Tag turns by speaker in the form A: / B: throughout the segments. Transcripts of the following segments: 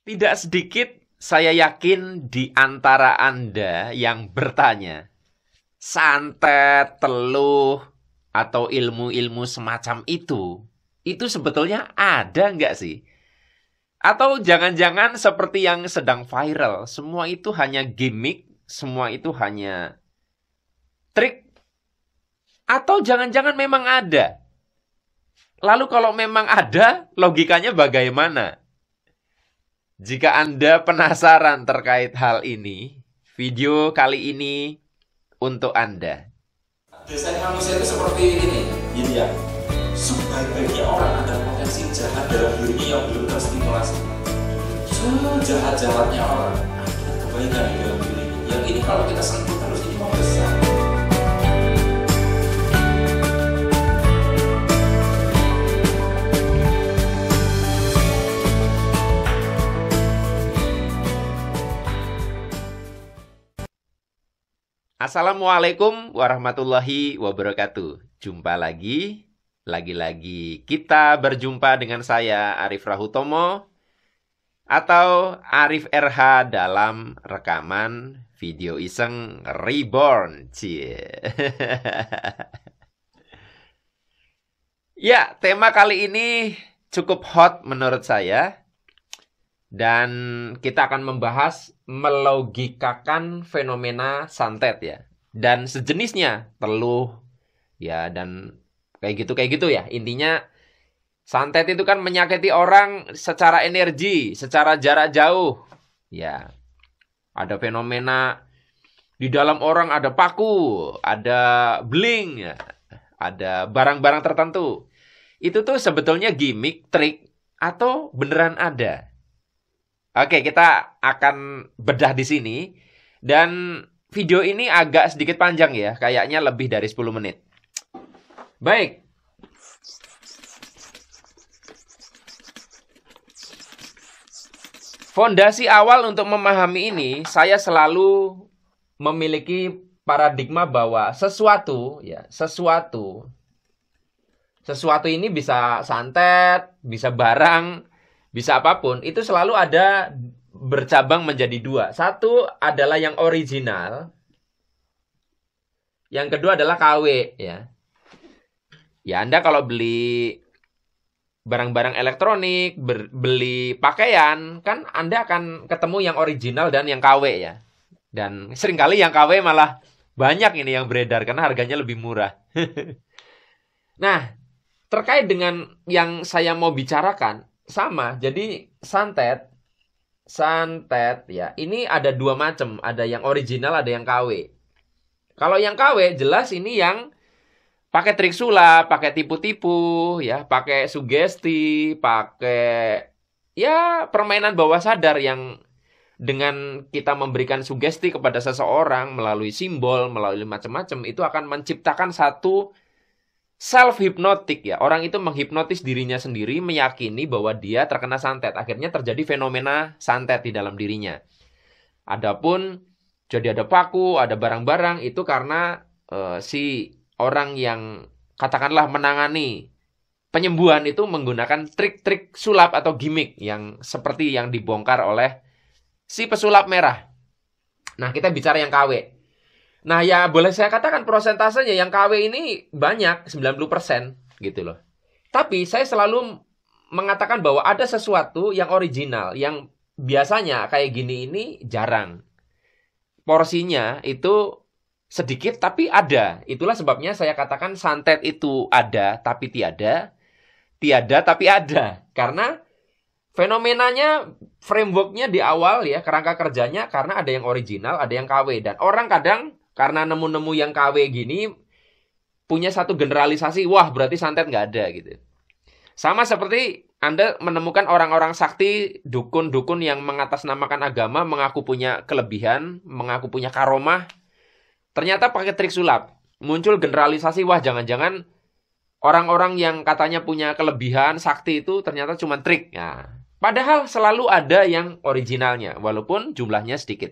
A: Tidak sedikit saya yakin di antara Anda yang bertanya, santet, teluh, atau ilmu-ilmu semacam itu sebetulnya ada nggak sih? Atau jangan-jangan seperti yang sedang viral, semua itu hanya gimmick, semua itu hanya trik, atau jangan-jangan memang ada? Lalu kalau memang ada, logikanya bagaimana? Jika Anda penasaran terkait hal ini, video kali ini untuk Anda.
B: Biasanya manusia itu seperti ini, yin yang sebaik-baiknya orang ada potensi jahat dalam dirinya yang belum terstimulasi. Sejahat-jahatnya orang ada kebaikan di dalam dirinya. Yang ini kalau kita sentuh terus ini membesar.
A: Assalamualaikum warahmatullahi wabarakatuh. Jumpa lagi kita berjumpa dengan saya Arif Rahutomo atau Arif RH dalam rekaman video iseng Reborn. Cie. Ya, tema kali ini cukup hot menurut saya. Dan kita akan membahas melogikakan fenomena santet ya. Dan sejenisnya, teluh ya, dan kayak gitu ya. Intinya santet itu kan menyakiti orang secara energi, secara jarak jauh. Ya. Ada fenomena di dalam orang ada paku, ada bling ya. Ada barang-barang tertentu. Itu tuh sebetulnya gimmick, trik atau beneran ada? Oke, kita akan bedah di sini. Dan video ini agak sedikit panjang ya. Kayaknya lebih dari 10 menit. Baik. Fondasi awal untuk memahami ini, saya selalu memiliki paradigma bahwa sesuatu ini bisa santet, bisa barang, bisa apapun, itu selalu ada bercabang menjadi dua. Satu adalah yang original. Yang kedua adalah KW ya. Ya, Anda kalau beli barang-barang elektronik, beli pakaian, kan Anda akan ketemu yang original dan yang KW ya. Dan seringkali yang KW malah banyak ini yang beredar karena harganya lebih murah. Nah, terkait dengan yang saya mau bicarakan, sama, jadi santet ya, ini ada dua macam, ada yang original, ada yang KW. Kalau yang KW jelas ini yang pakai trik sulap, pakai tipu-tipu, ya, pakai sugesti, pakai ya permainan bawah sadar yang dengan kita memberikan sugesti kepada seseorang melalui simbol, melalui macam-macam, itu akan menciptakan satu self-hypnotic ya. Orang itu menghipnotis dirinya sendiri, meyakini bahwa dia terkena santet. Akhirnya terjadi fenomena santet di dalam dirinya. Adapun jadi ada paku, ada barang-barang, itu karena si orang yang katakanlah menangani penyembuhan itu menggunakan trik-trik sulap atau gimmick yang seperti yang dibongkar oleh si pesulap merah. Nah, kita bicara yang KW. Nah, ya boleh saya katakan prosentasenya yang KW ini banyak, 90% gitu loh. Tapi saya selalu mengatakan bahwa ada sesuatu yang original, yang biasanya kayak gini ini jarang. Porsinya itu sedikit tapi ada. Itulah sebabnya saya katakan santet itu ada tapi tiada, tiada tapi ada. Karena fenomenanya, frameworknya di awal ya, kerangka kerjanya karena ada yang original, ada yang KW. Dan orang kadang karena nemu-nemu yang KW gini, punya satu generalisasi, wah berarti santet nggak ada gitu. Sama seperti Anda menemukan orang-orang sakti, dukun-dukun yang mengatasnamakan agama, mengaku punya kelebihan, mengaku punya karomah, ternyata pakai trik sulap. Muncul generalisasi, wah jangan-jangan orang-orang yang katanya punya kelebihan, sakti itu ternyata cuma trik. Nah, padahal selalu ada yang originalnya, walaupun jumlahnya sedikit.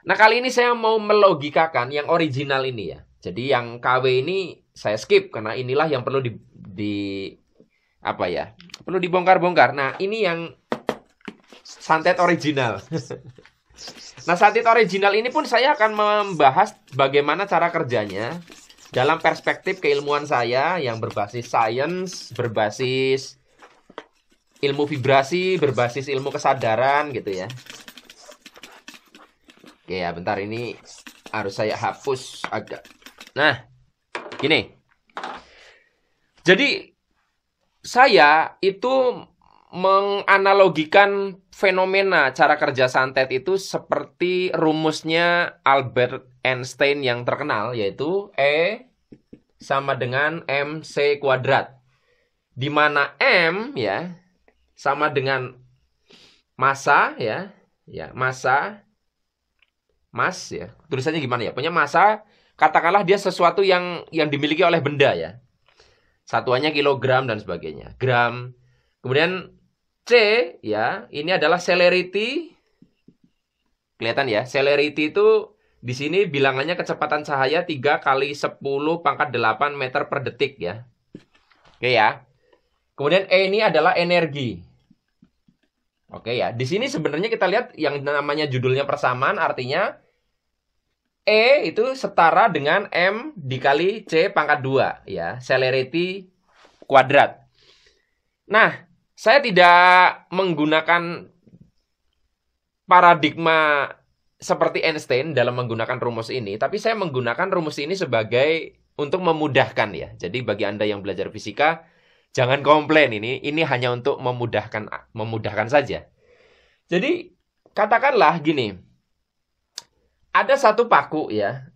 A: Nah, kali ini saya mau melogikakan yang original ini ya. Jadi yang KW ini saya skip karena inilah yang perlu perlu dibongkar-bongkar. Nah, ini yang santet original. Nah, santet original ini pun saya akan membahas bagaimana cara kerjanya dalam perspektif keilmuan saya yang berbasis sains, berbasis ilmu vibrasi, berbasis ilmu kesadaran gitu ya. Oke ya, bentar ini harus saya hapus agak. Nah, gini. Jadi saya itu menganalogikan fenomena cara kerja santet itu seperti rumusnya Albert Einstein yang terkenal, yaitu E sama dengan MC kuadrat. Di mana M ya sama dengan massa ya, massa, mass ya. Tulisannya gimana ya? Punya massa, katakanlah dia sesuatu yang dimiliki oleh benda ya. Satuannya kilogram dan sebagainya. Gram. Kemudian C ya, ini adalah celerity. Kelihatan ya, celerity itu di sini bilangannya kecepatan cahaya 3 kali 10 pangkat 8 meter per detik ya. Oke ya. Kemudian E ini adalah energi. Oke ya, di sini sebenarnya kita lihat yang namanya judulnya persamaan, artinya E itu setara dengan M dikali C pangkat 2 ya, celerity kuadrat. Nah, saya tidak menggunakan paradigma seperti Einstein dalam menggunakan rumus ini, tapi saya menggunakan rumus ini sebagai untuk memudahkan ya. Jadi bagi Anda yang belajar fisika, jangan komplain, ini hanya untuk memudahkan saja. Jadi katakanlah gini, ada satu paku ya,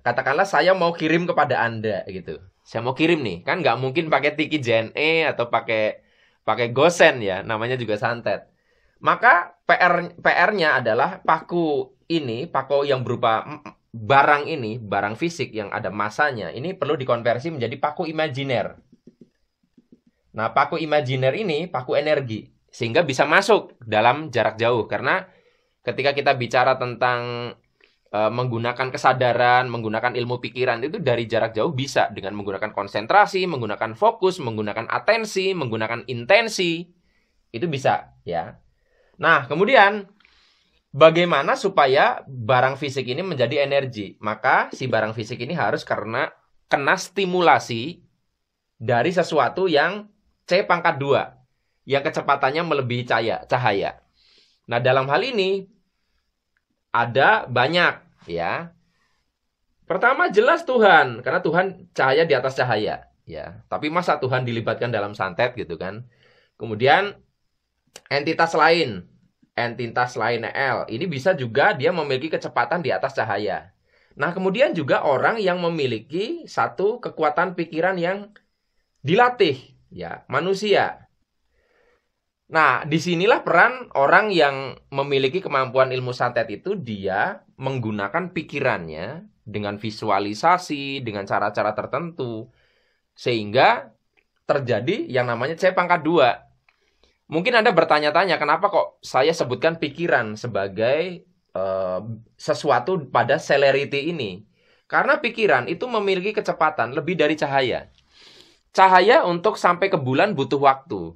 A: katakanlah saya mau kirim kepada Anda gitu. Saya mau kirim nih, kan nggak mungkin pakai tiki JNE atau pakai gosen ya, namanya juga santet. Maka PR-nya adalah paku yang berupa barang ini, barang fisik yang ada massanya, ini perlu dikonversi menjadi paku imajiner. Nah, paku imajiner ini paku energi, sehingga bisa masuk dalam jarak jauh. Karena ketika kita bicara tentang menggunakan kesadaran, menggunakan ilmu pikiran, itu dari jarak jauh bisa dengan menggunakan konsentrasi, menggunakan fokus, menggunakan atensi, menggunakan intensi, itu bisa ya. Nah, kemudian bagaimana supaya barang fisik ini menjadi energi? Maka si barang fisik ini harus kena stimulasi dari sesuatu yang C pangkat 2, yang kecepatannya melebihi cahaya. Nah, dalam hal ini ada banyak ya. Pertama jelas Tuhan, karena Tuhan cahaya di atas cahaya ya. Tapi masa Tuhan dilibatkan dalam santet gitu kan? Kemudian entitas lain L, ini bisa juga dia memiliki kecepatan di atas cahaya. Nah, kemudian juga orang yang memiliki satu kekuatan pikiran yang dilatih ya, manusia. Nah, disinilah peran orang yang memiliki kemampuan ilmu santet itu, dia menggunakan pikirannya dengan visualisasi, dengan cara-cara tertentu, sehingga terjadi yang namanya C pangkat 2. Mungkin Anda bertanya-tanya, kenapa kok saya sebutkan pikiran sebagai sesuatu pada celerity ini? Karena pikiran itu memiliki kecepatan lebih dari cahaya. Cahaya untuk sampai ke bulan butuh waktu.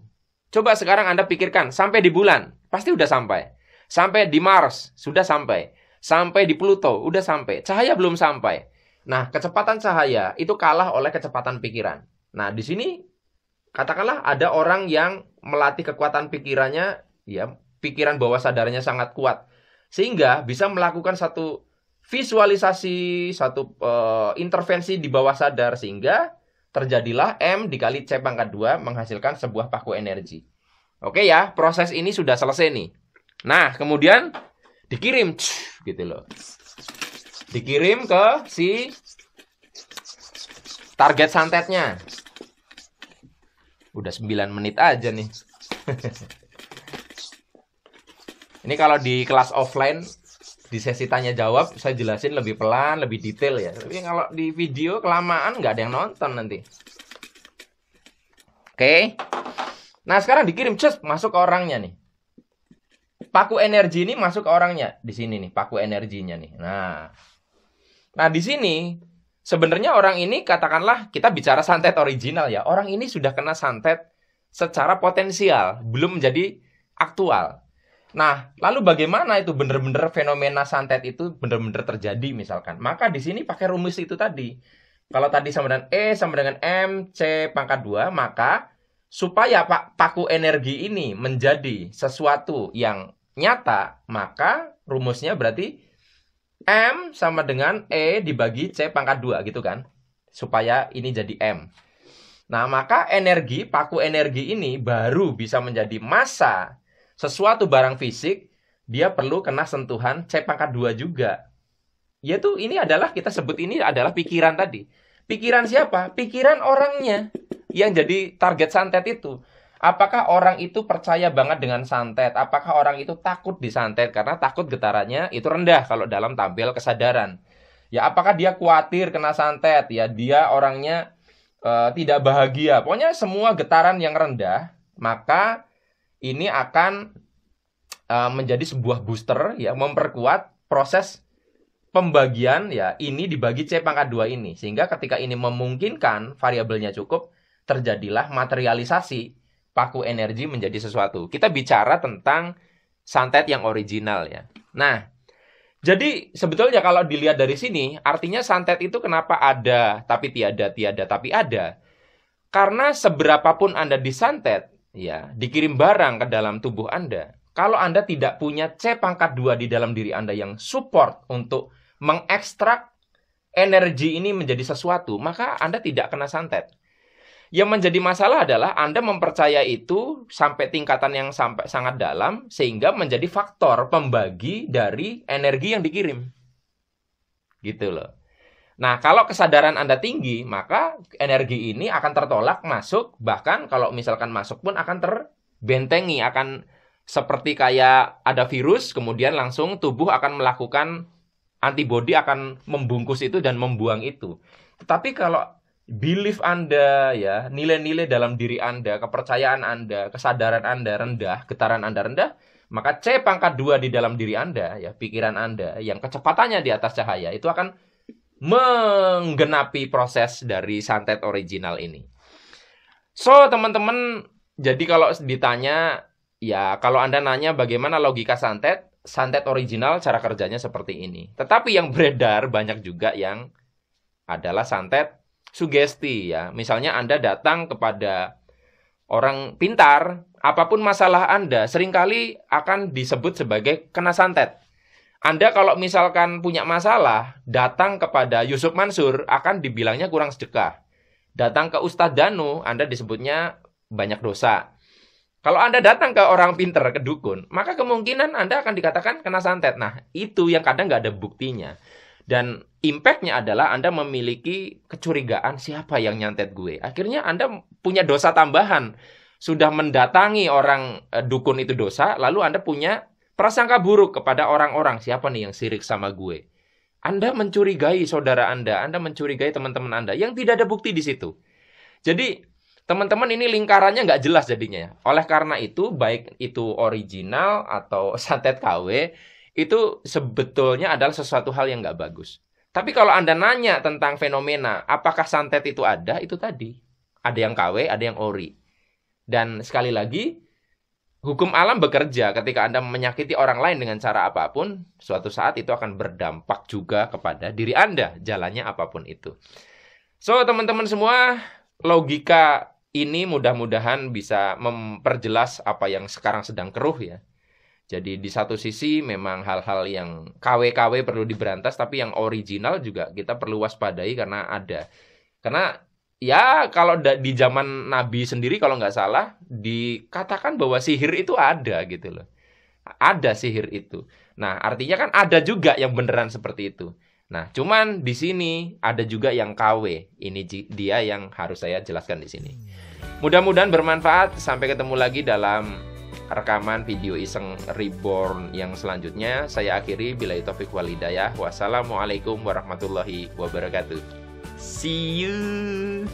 A: Coba sekarang Anda pikirkan, sampai di bulan, pasti udah sampai. Sampai di Mars, sudah sampai. Sampai di Pluto, udah sampai. Cahaya belum sampai. Nah, kecepatan cahaya itu kalah oleh kecepatan pikiran. Nah, di sini katakanlah ada orang yang melatih kekuatan pikirannya, ya, pikiran bawah sadarnya sangat kuat. Sehingga bisa melakukan satu visualisasi, satu intervensi di bawah sadar, sehingga terjadilah M dikali C pangkat 2 menghasilkan sebuah paku energi. Oke ya, proses ini sudah selesai nih. Nah, kemudian dikirim gitu loh. Dikirim ke si target santetnya. Udah 9 menit aja nih. Ini kalau di kelas offline, di sesi tanya jawab, saya jelasin lebih pelan, lebih detail ya. Tapi kalau di video kelamaan nggak ada yang nonton nanti. Oke. Nah, sekarang dikirim, masuk ke orangnya nih. Paku energi ini masuk ke orangnya. Di sini nih, paku energinya nih. Nah, di sini sebenarnya orang ini, katakanlah kita bicara santet original ya. Orang ini sudah kena santet secara potensial, belum menjadi aktual. Nah, lalu bagaimana itu benar-benar fenomena santet itu benar-benar terjadi misalkan? Maka di sini pakai rumus itu tadi. Kalau tadi sama dengan E sama dengan M, C pangkat 2, maka supaya paku energi ini menjadi sesuatu yang nyata, maka rumusnya berarti M sama dengan E dibagi C pangkat 2 gitu kan. Supaya ini jadi M. Nah, maka energi, paku energi ini baru bisa menjadi massa sesuatu barang fisik, dia perlu kena sentuhan C pangkat 2 juga. Yaitu ini adalah, kita sebut ini adalah pikiran tadi. Pikiran siapa? Pikiran orangnya yang jadi target santet itu. Apakah orang itu percaya banget dengan santet? Apakah orang itu takut disantet? Karena takut getarannya itu rendah kalau dalam tabel kesadaran. Ya, apakah dia khawatir kena santet? Ya, dia orangnya tidak bahagia. Pokoknya semua getaran yang rendah, maka ini akan menjadi sebuah booster ya, memperkuat proses pembagian ya, ini dibagi C pangkat 2 ini. Sehingga ketika ini memungkinkan, variabelnya cukup, terjadilah materialisasi paku energi menjadi sesuatu. Kita bicara tentang santet yang original ya. Nah, jadi sebetulnya kalau dilihat dari sini, artinya santet itu kenapa ada tapi tiada, tiada tapi ada. Karena seberapapun Anda disantet, ya, dikirim barang ke dalam tubuh Anda, kalau Anda tidak punya C pangkat 2 di dalam diri Anda yang support untuk mengekstrak energi ini menjadi sesuatu, maka Anda tidak kena santet. Yang menjadi masalah adalah Anda mempercaya itu sampai tingkatan yang sampai sangat dalam, sehingga menjadi faktor pembagi dari energi yang dikirim. Gitu loh. Nah, kalau kesadaran Anda tinggi, maka energi ini akan tertolak masuk, bahkan kalau misalkan masuk pun akan terbentengi, akan seperti kayak ada virus, kemudian langsung tubuh akan melakukan antibodi, akan membungkus itu dan membuang itu. Tetapi kalau belief Anda, ya, nilai-nilai dalam diri Anda, kepercayaan Anda, kesadaran Anda rendah, getaran Anda rendah, maka C pangkat 2 di dalam diri Anda, ya, pikiran Anda, yang kecepatannya di atas cahaya, itu akan menggenapi proses dari santet original ini. So, teman-teman, jadi kalau ditanya, ya, kalau Anda nanya bagaimana logika santet original cara kerjanya seperti ini. Tetapi yang beredar banyak juga yang adalah santet sugesti, ya. Misalnya Anda datang kepada orang pintar, apapun masalah Anda, seringkali akan disebut sebagai kena santet. Anda kalau misalkan punya masalah, datang kepada Yusuf Mansur, akan dibilangnya kurang sedekah. Datang ke Ustadz Danu, Anda disebutnya banyak dosa. Kalau Anda datang ke orang pintar, ke dukun, maka kemungkinan Anda akan dikatakan kena santet. Nah, itu yang kadang nggak ada buktinya. Dan impact-nya adalah Anda memiliki kecurigaan siapa yang nyantet gue. Akhirnya Anda punya dosa tambahan. Sudah mendatangi orang dukun itu dosa, lalu Anda punya prasangka buruk kepada orang-orang, siapa nih yang sirik sama gue. Anda mencurigai saudara Anda mencurigai teman-teman Anda yang tidak ada bukti di situ. Jadi, teman-teman, ini lingkarannya nggak jelas jadinya. Oleh karena itu, baik itu original atau santet KW, itu sebetulnya adalah sesuatu hal yang nggak bagus. Tapi kalau Anda nanya tentang fenomena, apakah santet itu ada, itu tadi. Ada yang KW, ada yang ori. Dan sekali lagi, hukum alam bekerja. Ketika Anda menyakiti orang lain dengan cara apapun, suatu saat itu akan berdampak juga kepada diri Anda, jalannya apapun itu. So, teman-teman semua, logika ini mudah-mudahan bisa memperjelas apa yang sekarang sedang keruh ya. Jadi di satu sisi memang hal-hal yang KW-KW perlu diberantas, tapi yang original juga kita perlu waspadai karena ada. Karena ya, kalau di zaman Nabi sendiri kalau nggak salah, dikatakan bahwa sihir itu ada gitu loh. Ada sihir itu. Nah, artinya kan ada juga yang beneran seperti itu. Nah, cuman di sini ada juga yang KW. Ini dia yang harus saya jelaskan di sini. Mudah-mudahan bermanfaat. Sampai ketemu lagi dalam rekaman video iseng reborn yang selanjutnya. Saya akhiri billahi taufiq wal hidayah. Wassalamualaikum warahmatullahi wabarakatuh. See you.